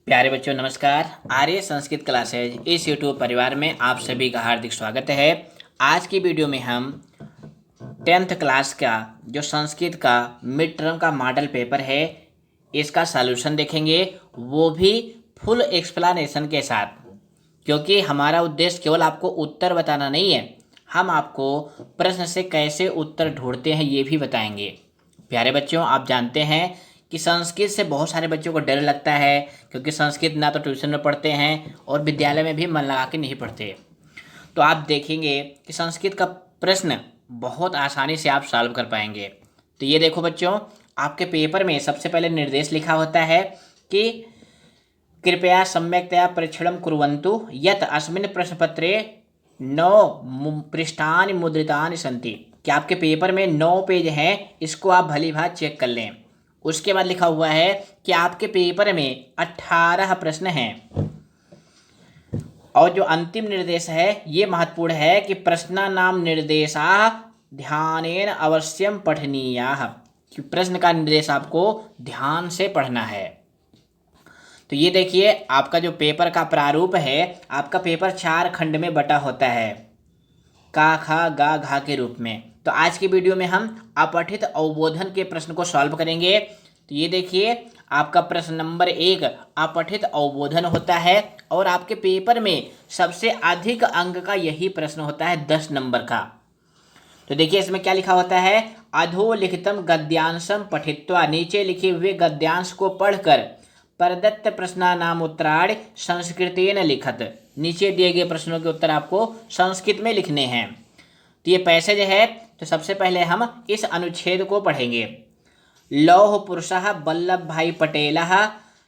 प्यारे बच्चों नमस्कार। आर्य संस्कृत क्लासेज इस यूट्यूब परिवार में आप सभी का हार्दिक स्वागत है। आज की वीडियो में हम 10th क्लास का जो संस्कृत का मिड टर्म का मॉडल पेपर है इसका सॉल्यूशन देखेंगे, वो भी फुल एक्सप्लेनेशन के साथ। क्योंकि हमारा उद्देश्य केवल आपको उत्तर बताना नहीं है, हम आपको प्रश्न से कैसे उत्तर ढूंढते हैं ये भी बताएंगे। प्यारे बच्चों, आप जानते हैं कि संस्कृत से बहुत सारे बच्चों को डर लगता है, क्योंकि संस्कृत ना तो ट्यूशन में पढ़ते हैं और विद्यालय में भी मन लगा के नहीं पढ़ते। तो आप देखेंगे कि संस्कृत का प्रश्न बहुत आसानी से आप सॉल्व कर पाएंगे। तो ये देखो बच्चों, आपके पेपर में सबसे पहले निर्देश लिखा होता है कि कृपया सम्यक्तया परीक्षणं कुर्वन्तु यत् अस्मिन् प्रश्नपत्रे 9 पृष्ठानि मुद्रितानि सन्ति। कि आपके पेपर में 9 पेज हैं, इसको आप भली भांति चेक कर लें। उसके बाद लिखा हुआ है कि आपके पेपर में 18 प्रश्न हैं। और जो अंतिम निर्देश है ये महत्वपूर्ण है कि प्रश्नानां निर्देशाः ध्यानेन अवश्यम पठनीयाः। कि प्रश्न का निर्देश आपको ध्यान से पढ़ना है। तो ये देखिए, आपका जो पेपर का प्रारूप है, आपका पेपर 4 खंड में बटा होता है, का खा गा घा के रूप में। तो आज की वीडियो में हम अपठित अवबोधन के प्रश्न को सॉल्व करेंगे। तो ये देखिए, आपका प्रश्न नंबर 1 अपठित अवबोधन होता है और आपके पेपर में सबसे अधिक अंक का यही प्रश्न होता है, 10 नंबर का। तो देखिए इसमें क्या लिखा होता है, अधोलिखितम गद्यांशम पठित्वा, नीचे लिखे हुए गद्यांश को पढ़कर प्रदत्त प्रश्नानाम उत्तराणि संस्कृतेन लिखत। नीचे दिए गए प्रश्नों के उत्तर आपको संस्कृत में लिखने हैं। तो ये पैसेज है। तो सबसे पहले हम इस अनुच्छेद को पढ़ेंगे। लौह पुरुषः वल्लभ भाई पटेलः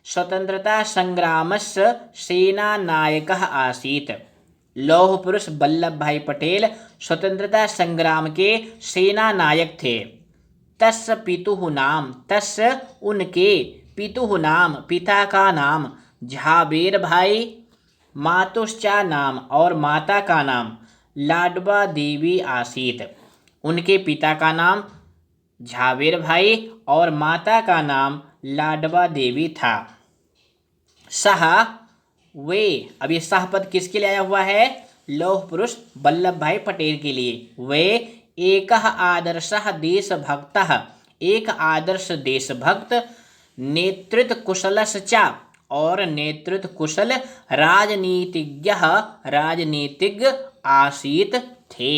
स्वतंत्रता संग्रामस्य सेनानायकः आसीत्। लौह पुरुष वल्लभ भाई पटेल स्वतंत्रता संग्राम के सेना नायक थे। तस्य पितुः नाम, तस्य उनके, पितुः नाम पिता का नाम, झाबेर भाई, मातुश्चा नाम और माता का नाम लाडवा देवी आसीत। उनके पिता का नाम झाबेर भाई और माता का नाम लाडवा देवी था। सह वे, अब ये सह पद किसके लिए आया हुआ है, लौह पुरुष वल्लभ भाई पटेल के लिए। वे एकः आदर्शः देशभक्तः, एक आदर्श देशभक्त, नेतृत्व कुशलश्च और नेतृत्व कुशल राजनीतिज्ञः, राजनीतिज्ञ आसीत थे।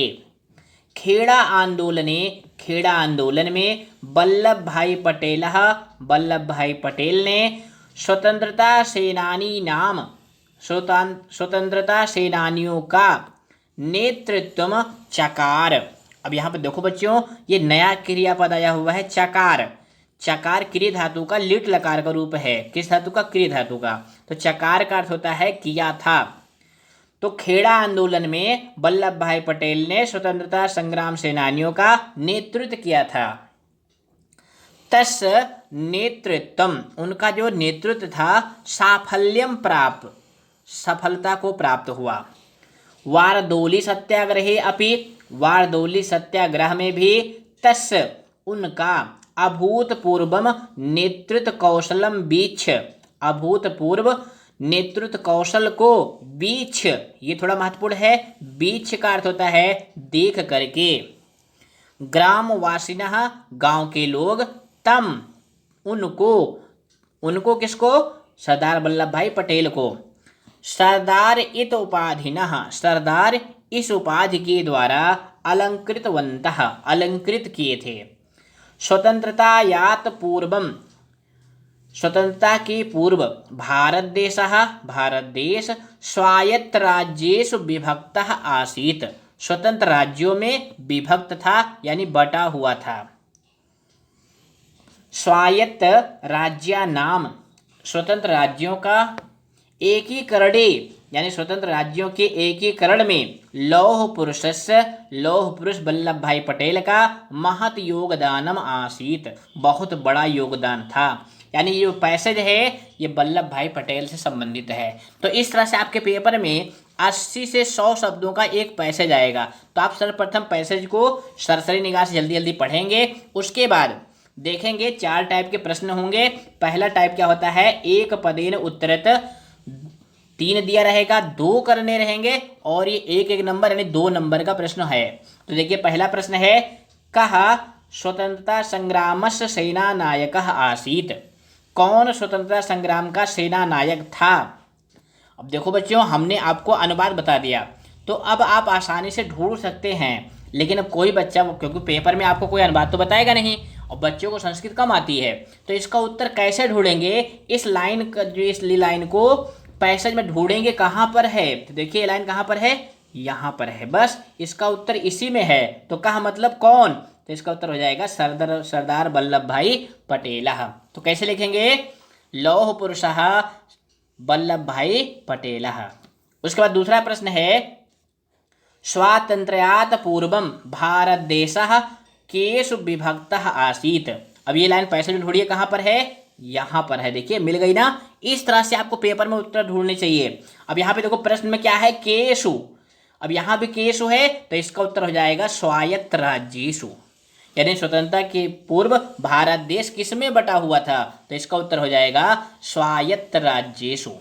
खेड़ा आंदोलने, खेड़ा आंदोलन में वल्लभ भाई पटेल, वल्लभ भाई पटेल ने स्वतंत्रता सेनानी नाम, स्वतंत्रता सेनानियों का नेतृत्व चकार। अब यहाँ पे देखो बच्चों, ये नया क्रियापद आया हुआ है, चकार। चकार क्रिय धातु का लिट लकार का रूप है। किस धातु का, क्रिय धातु का। तो चकार का अर्थ होता है किया था। तो खेड़ा आंदोलन में वल्लभ भाई पटेल ने स्वतंत्रता संग्राम सेनानियों का नेतृत्व किया था। तस् नेतृत्वम, उनका जो नेतृत्व था, साफल्यम प्राप्त, सफलता को प्राप्त हुआ। वारदोली सत्याग्रहे अपि, वारदोली सत्याग्रह में भी तस् उनका अभूतपूर्वम नेतृत्व कौशलम बीछ, अभूतपूर्व नेतृत्व कौशल को बीछ, ये थोड़ा महत्वपूर्ण है। बीछ का अर्थ होता है देख करके। ग्रामवासिनः, गांव के लोग, तम उनको, उनको किसको, सरदार वल्लभ भाई पटेल को, सरदार इत उपाधिनः, सरदार इस उपाधि के द्वारा अलंकृतवन्तः, अलंकृत किए थे। स्वतंत्रतायात पूर्वम, स्वतंत्रता के पूर्व, भारत देशः, भारत देश स्वायत्त राज्येषु विभक्तः आसीत्, स्वतंत्र राज्यों में विभक्त था, यानी बटा हुआ था। स्वायत्त राज्य नाम, स्वतंत्र राज्यों का एकीकरणे, यानी स्वतंत्र राज्यों के एकीकरण में लौह पुरुषस्य, लौह पुरुष वल्लभ भाई पटेल का महत योगदानम आसीत, बहुत बड़ा योगदान था। यानी ये पैसेज है ये वल्लभ भाई पटेल से संबंधित है। तो इस तरह से आपके पेपर में 80 से 100 शब्दों का एक पैसेज आएगा। तो आप सर्वप्रथम पैसेज को सरसरी निगाह से जल्दी जल्दी पढ़ेंगे। उसके बाद देखेंगे 4 टाइप के प्रश्न होंगे। पहला टाइप क्या होता है, एक पदेन उत्तरत, 3 दिया रहेगा, 2 करने रहेंगे और ये एक एक नंबर यानी 2 नंबर का प्रश्न है। तो देखिए पहला प्रश्न है, कहा स्वतंत्रता संग्रामस्य सेना नायक आसीत। कौन स्वतंत्रता संग्राम का सेना नायक था। अब देखो बच्चों, हमने आपको अनुवाद बता दिया तो अब आप आसानी से ढूंढ सकते हैं। लेकिन अब कोई बच्चा, क्योंकि पेपर में आपको कोई अनुवाद तो बताएगा नहीं और बच्चों को संस्कृत कम आती है, तो इसका उत्तर कैसे ढूंढेंगे। इस लाइन का जो इस लाइन को पैसेज में ढूंढेंगे कहाँ पर है। तो देखिए ये लाइन कहाँ पर है, यहाँ पर है, बस इसका उत्तर इसी में है। तो कहा मतलब कौन, तो इसका उत्तर हो जाएगा सरदार वल्लभ भाई पटेल। तो कैसे लिखेंगे, लौह पुरुषः वल्लभ भाई पटेल। उसके बाद दूसरा प्रश्न है, स्वातंत्र्यात् पूर्वम भारत देशः केषु विभक्तः आसीत। अब ये लाइन पैसे में ढूंढिए कहाँ पर है, यहाँ पर है। देखिए मिल गई ना। इस तरह से आपको पेपर में उत्तर ढूंढने चाहिए। अब यहाँ पे देखो प्रश्न में क्या है, केषु। अब यहाँ भी केषु है तो इसका उत्तर हो जाएगा स्वायत्त राज्येषु, यानी स्वतंत्रता के पूर्व भारत देश किस में बटा हुआ था, तो इसका उत्तर हो जाएगा स्वायत्त राज्येषु।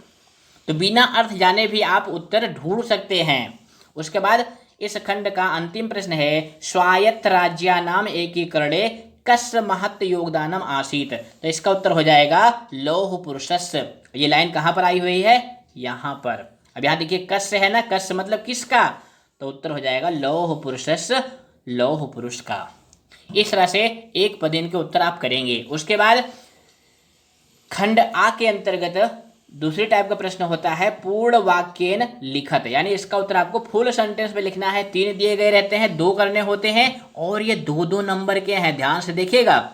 तो बिना अर्थ जाने भी आप उत्तर ढूंढ सकते हैं। उसके बाद इस खंड का अंतिम प्रश्न है, स्वायत्त राज्यानाम एकीकरणे कस्य महत् योगदानम आसीत। तो इसका उत्तर हो जाएगा लौह पुरुषस्य। ये लाइन कहाँ पर आई हुई है, यहाँ पर। अब यहाँ देखिए कस्य है ना, कस्य मतलब किसका, तो उत्तर हो जाएगा लौह पुरुषस्य, लौह पुरुष का। इस तरह से एक पदेन के उत्तर आप करेंगे। उसके बाद खंड आ के अंतर्गत दूसरी टाइप का प्रश्न होता है पूर्ण वाक्येन लिखत, यानी इसका उत्तर आपको फुल सेंटेंस में लिखना है। 3 दिए गए रहते हैं, 2 करने होते हैं और ये 2-2 नंबर के हैं। ध्यान से देखिएगा,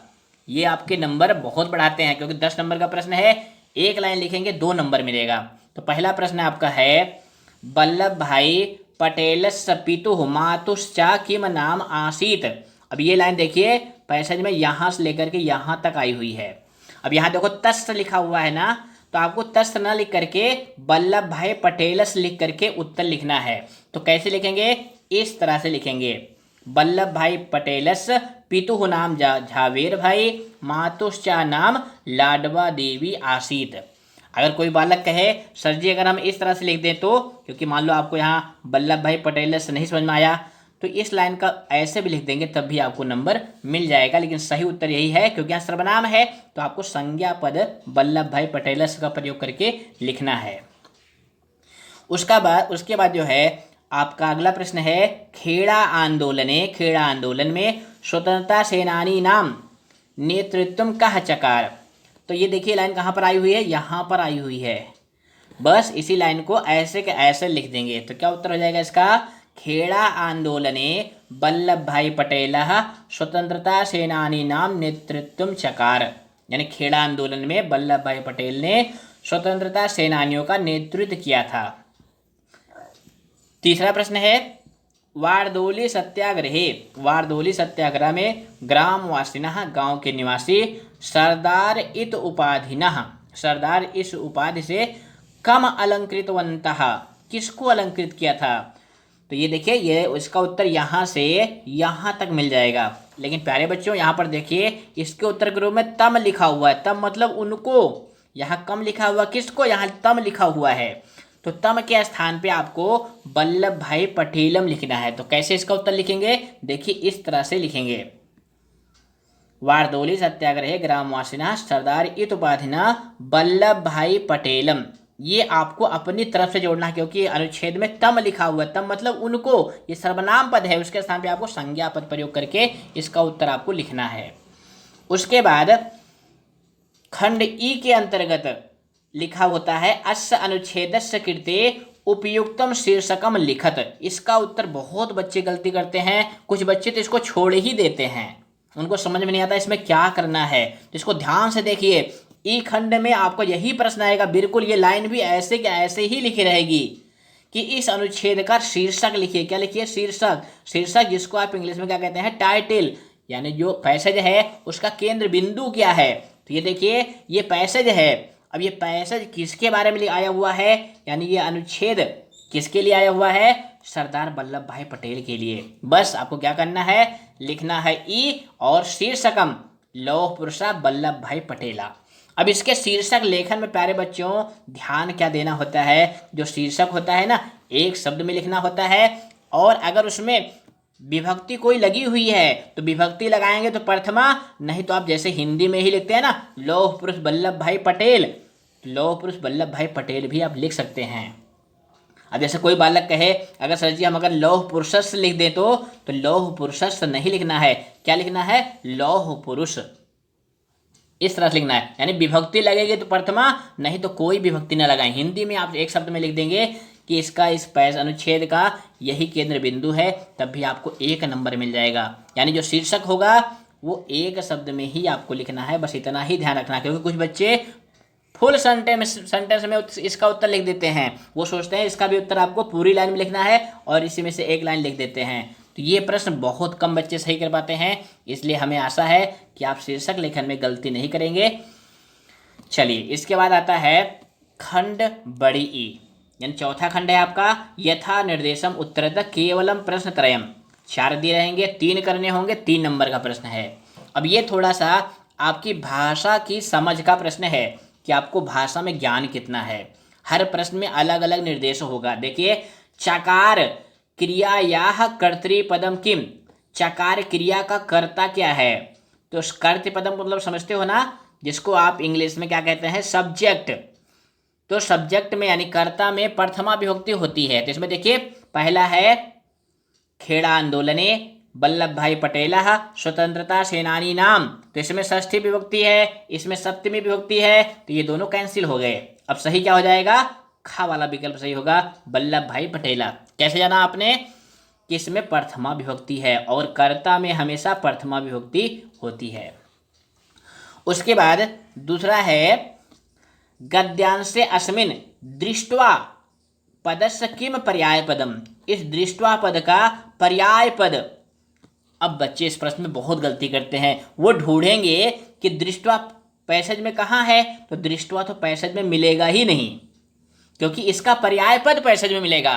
ये आपके नंबर बहुत बढ़ाते हैं, क्योंकि 10 नंबर का प्रश्न है, एक लाइन लिखेंगे 2 नंबर मिलेगा। तो पहला प्रश्न आपका है, वल्लभ भाई पटेलस्य पितुः मातुश्च किम नाम आसीत। अब ये लाइन देखिए पैसेज में यहाँ से लेकर के यहाँ तक आई हुई है। अब यहाँ देखो तस् लिखा हुआ है ना, तो आपको तस् न लिख करके वल्लभ भाई पटेलस लिख करके उत्तर लिखना है। तो कैसे लिखेंगे, इस तरह से लिखेंगे, वल्लभ भाई पटेलस पितुः नाम झावेर भाई मातुश्चा नाम लाडवा देवी आसीत। अगर कोई बालक कहे सर जी अगर हम इस तरह से लिख दें तो, क्योंकि मान लो आपको यहाँ वल्लभ भाई पटेलस नहीं समझ में आया, तो इस लाइन का ऐसे भी लिख देंगे तब भी आपको नंबर मिल जाएगा। लेकिन सही उत्तर यही है, क्योंकि यहाँ सर्वनाम है तो आपको संज्ञा पद वल्लभ भाई पटेलस का प्रयोग करके लिखना है। उसके बाद जो है आपका अगला प्रश्न है, खेड़ा आंदोलन में स्वतंत्रता सेनानी नाम नेतृत्व कह चकार। तो ये देखिए लाइन कहाँ पर आई हुई है, यहाँ पर आई हुई है। बस इसी लाइन को ऐसे के ऐसे लिख देंगे। तो क्या उत्तर हो जाएगा इसका, खेड़ा आंदोलने वल्लभ भाई पटेलः स्वतंत्रता सेनानी नाम नेतृत्व चकार, यानी खेड़ा आंदोलन में वल्लभ भाई पटेल ने स्वतंत्रता सेनानियों का नेतृत्व किया था। तीसरा प्रश्न है, वारदोली सत्याग्रह में ग्रामवासिनः गांव के निवासी सरदार इस उपाधि से कम अलंकृतवन्तः, किसको अलंकृत किया था। तो ये देखिए ये इसका उत्तर यहाँ से यहाँ तक मिल जाएगा। लेकिन प्यारे बच्चों यहाँ पर देखिए इसके उत्तर के रूप में तम लिखा हुआ है। तम मतलब उनको, यहाँ कम लिखा हुआ, किसको, यहाँ तम लिखा हुआ है। तो तम के स्थान पे आपको वल्लभ भाई पटेलम लिखना है। तो कैसे इसका उत्तर लिखेंगे, देखिए इस तरह से लिखेंगे, वारदोली सत्याग्रह ग्रामवासिना सरदार इत उपाधिना वल्लभ भाई पटेलम। ये आपको अपनी तरफ से जोड़ना है, क्योंकि अनुच्छेद में तम लिखा हुआ है। तम मतलब उनको, ये सर्वनाम पद है, उसके स्थान पे आपको संज्ञा पद प्रयोग करके इसका उत्तर आपको लिखना है। उसके बाद खंड ई के अंतर्गत लिखा होता है, अस्य अनुच्छेदस्य कृते उपयुक्तम शीर्षकम लिखत। इसका उत्तर बहुत बच्चे गलती करते हैं, कुछ बच्चे तो इसको छोड़ ही देते हैं, उनको समझ में नहीं आता इसमें क्या करना है। तो इसको ध्यान से देखिए, ई खंड में आपको यही प्रश्न आएगा, बिल्कुल ये लाइन भी ऐसे के ऐसे ही लिखी रहेगी कि इस अनुच्छेद का शीर्षक लिखिए। क्या लिखिए, शीर्षक जिसको आप इंग्लिश में क्या कहते हैं, टाइटल, यानी जो पैसेज है उसका केंद्र बिंदु क्या है। तो ये देखिए ये पैसेज है। अब ये पैसेज किसके बारे में आया हुआ है, यानी ये अनुच्छेद किसके लिए आया हुआ है, सरदार वल्लभ भाई पटेल के लिए। बस आपको क्या करना है, लिखना है ई और शीर्षकम लौह पुरुष वल्लभ भाई पटेला। अब इसके शीर्षक लेखन में प्यारे बच्चों ध्यान क्या देना होता है, जो शीर्षक होता है ना एक शब्द में लिखना होता है, और अगर उसमें विभक्ति कोई लगी हुई है तो विभक्ति लगाएंगे तो प्रथमा, नहीं तो आप जैसे हिंदी में ही लिखते हैं ना लौह पुरुष वल्लभ भाई पटेल, लौह पुरुष वल्लभ भाई पटेल भी आप लिख सकते हैं। अब जैसे कोई बालक कहे अगर सर जी हम अगर लौह पुरुषस्थ लिख दें तो लौह पुरुषस्थ नहीं लिखना है, क्या लिखना है, लौह पुरुष, इस तरह से लिखना है। यानी विभक्ति लगेगी तो प्रथमा, नहीं तो कोई विभक्ति न लगाएं। हिंदी में आप एक शब्द में लिख देंगे कि इसका इस पैस अनुच्छेद का यही केंद्र बिंदु है, तब भी आपको 1 नंबर मिल जाएगा। यानी जो शीर्षक होगा वो एक शब्द में ही आपको लिखना है, बस इतना ही ध्यान रखना। क्योंकि कुछ बच्चे फुल सेंटेंस में इसका उत्तर लिख देते हैं, वो सोचते हैं इसका भी उत्तर आपको पूरी लाइन में लिखना है और इसी में से एक लाइन लिख देते हैं। तो ये प्रश्न बहुत कम बच्चे सही कर पाते हैं, इसलिए हमें आशा है कि आप शीर्षक लेखन में गलती नहीं करेंगे। चलिए इसके बाद आता है खंड बड़ी ई, यानी चौथा खंड है आपका यथा निर्देशम उत्तरतः केवलम प्रश्न त्रयम। 4 दिए रहेंगे, 3 करने होंगे, 3 नंबर का प्रश्न है। अब ये थोड़ा सा आपकी भाषा की समझ का प्रश्न है कि आपको भाषा में ज्ञान कितना है। हर प्रश्न में अलग अलग निर्देश होगा। देखिए चकार क्रियायाः कर्तृपदम किम, चकार क्रिया का कर्ता क्या है, तो कर्तृपदम मतलब समझते हो ना, जिसको आप इंग्लिश में क्या कहते हैं, सब्जेक्ट। तो सब्जेक्ट में यानी कर्ता में प्रथमा विभक्ति होती है। तो इसमें देखिए पहला है खेड़ा आंदोलने वल्लभ भाई पटेला स्वतंत्रता सेनानी नाम, तो इसमें षष्ठी विभक्ति है, इसमें सप्तमी विभक्ति है, तो ये दोनों कैंसिल हो गए। अब सही क्या हो जाएगा, खा वाला विकल्प सही होगा, वल्लभ भाई पटेला। कैसे जाना आपने कि इसमें प्रथमा विभक्ति है और कर्ता में हमेशा प्रथमा विभक्ति होती है। उसके बाद दूसरा है गद्यांशे अस्मिन् दृष्ट्वा पदस्य किम पर्याय पदम, इस दृष्ट्वा पद का पर्याय पद। अब बच्चे इस प्रश्न में बहुत गलती करते हैं, वो ढूंढेंगे कि दृष्ट्वा पैसेज में कहाँ है, तो दृष्ट्वा तो पैसेज में मिलेगा ही नहीं, क्योंकि इसका पर्याय पद पैसेज में मिलेगा।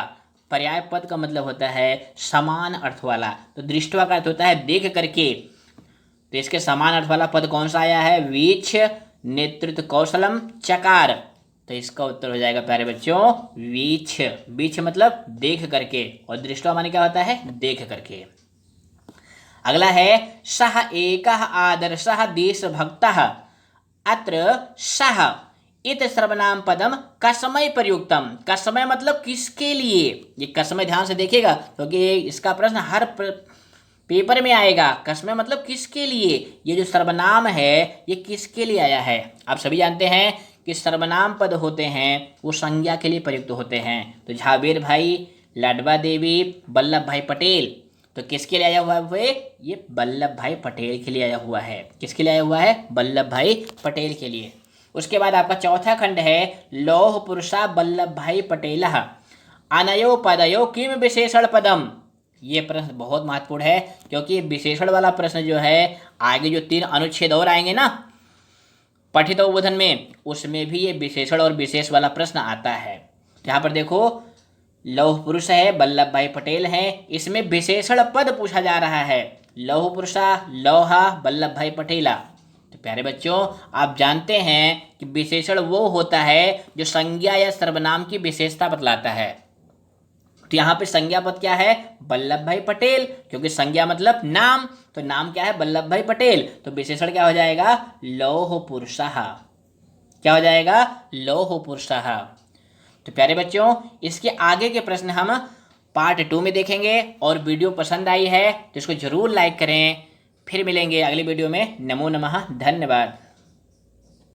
पर्याय पद का मतलब होता है समान अर्थ वाला, तो दृष्ट्वा का अर्थ होता है देख करके, तो इसके समान अर्थ वाला पद कौन सा आया है, वीक्ष नेतृत्व कौशलम चकार, तो इसका उत्तर हो जाएगा प्यारे बच्चों वीक्ष। वीक्ष मतलब देख करके, और दृष्ट्वा माने क्या होता है, देख करके। अगला है सह एकः आदर्शः देशभक्तः अत्र सह इत सर्वनाम पदम कसमय प्रयुक्तम, कसमय मतलब किसके लिए, ये कसमय ध्यान से देखिएगा क्योंकि इसका प्रश्न हर पेपर में आएगा। कसमय मतलब किसके लिए, ये जो सर्वनाम है ये किसके लिए आया है। आप सभी जानते हैं कि सर्वनाम पद होते हैं वो संज्ञा के लिए प्रयुक्त होते हैं। तो झाबेर भाई, लाडवा देवी, वल्लभ भाई पटेल, तो किसके लिए आया हुआ है, ये वल्लभ भाई पटेल के लिए आया हुआ है। किसके लिए आया हुआ है, वल्लभ भाई पटेल के लिए। उसके बाद आपका चौथा खंड है लौह पुरुषा वल्लभ भाई पटेल अनयो पदयो किम विशेषण पदम। ये प्रश्न बहुत महत्वपूर्ण है क्योंकि विशेषण वाला प्रश्न जो है आगे जो 3 अनुच्छेद और आएंगे ना पठित उद्बोधन में, उसमें भी ये विशेषण और विशेष वाला प्रश्न आता है। यहाँ पर देखो लौह पुरुष है, वल्लभ भाई पटेल हैं, इसमें विशेषण पद पूछा जा रहा है, लौह पुरुषा लौहा वल्लभ भाई पटेला। तो प्यारे बच्चों आप जानते हैं कि विशेषण वो होता है जो संज्ञा या सर्वनाम की विशेषता बतलाता है। तो यहाँ पे संज्ञा पद क्या है, वल्लभ भाई पटेल, क्योंकि संज्ञा मतलब नाम, तो नाम क्या है, वल्लभ भाई पटेल, तो विशेषण क्या हो जाएगा, लौह पुरुषः। क्या हो जाएगा, लौह पुरुषः। तो प्यारे बच्चों इसके आगे के प्रश्न हम पार्ट 2 में देखेंगे, और वीडियो पसंद आई है तो इसको जरूर लाइक करें। फिर मिलेंगे अगली वीडियो में। नमो नमः, धन्यवाद।